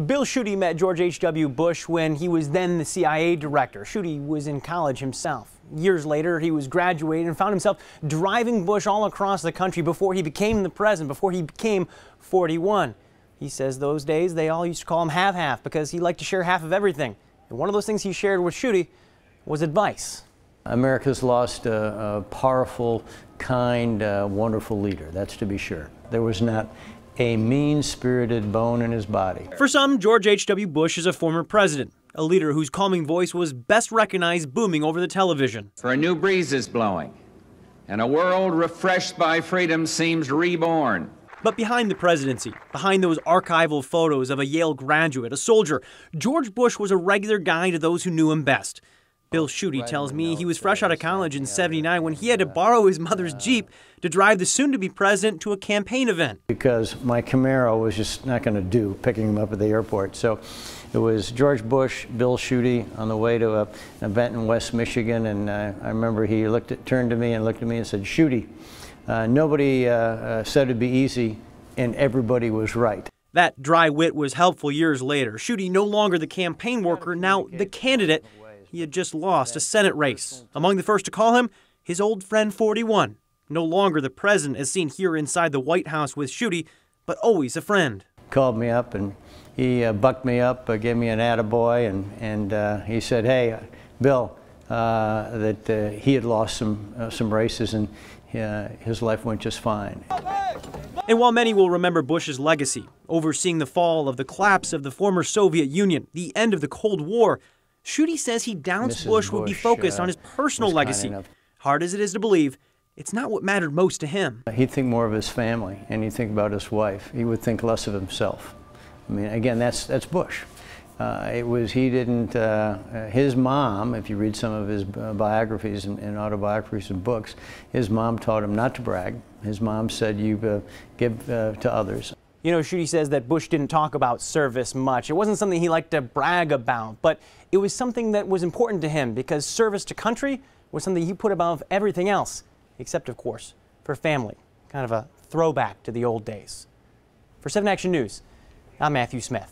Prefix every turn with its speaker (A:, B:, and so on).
A: Bill Schuette met George H.W. Bush when he was then the CIA director. Schuette was in college himself. Years later, he was graduating and found himself driving Bush all across the country before he became the president, before he became 41. He says those days they all used to call him half-half because he liked to share half of everything. And one of those things he shared with Schuette was advice.
B: America's lost a powerful, kind, wonderful leader, that's to be sure. There was not a mean-spirited bone in his body.
A: For some, George H.W. Bush is a former president, a leader whose calming voice was best recognized booming over the television.
C: For a new breeze is blowing, and a world refreshed by freedom seems reborn.
A: But behind the presidency, behind those archival photos of a Yale graduate, a soldier, George Bush was a regular guy to those who knew him best. Bill Schuette tells me he was fresh out of college in '79 when he had to borrow his mother's Jeep to drive the soon-to-be president to a campaign event.
B: Because my Camaro was just not going to do, picking him up at the airport. So it was George Bush, Bill Schuette on the way to an event in West Michigan, and I remember he turned to me and looked at me and said, "Schuette, nobody said it'd be easy, and everybody was right."
A: That dry wit was helpful years later. Schuette no longer the campaign worker, now the candidate. He had just lost a Senate race. Among the first to call him, his old friend 41. No longer the president as seen here inside the White House with Schuette, but always a friend.
B: Called me up and he bucked me up, gave me an attaboy, and he said, "Hey, Bill, that he had lost some races and his life went just fine."
A: And while many will remember Bush's legacy, overseeing the fall of the collapse of the former Soviet Union, the end of the Cold War, Schuette says he doubts Bush would be focused on his personal legacy. Hard as it is to believe, it's not what mattered most to him.
B: He'd think more of his family, and he'd think about his wife. He would think less of himself. I mean, again, that's Bush. His mom, if you read some of his biographies and autobiographies and books, his mom taught him not to brag. His mom said, "You give to others."
A: You know, Schuette says that Bush didn't talk about service much. It wasn't something he liked to brag about, but it was something that was important to him because service to country was something he put above everything else, except, of course, for family. Kind of a throwback to the old days. For 7 Action News, I'm Matthew Smith.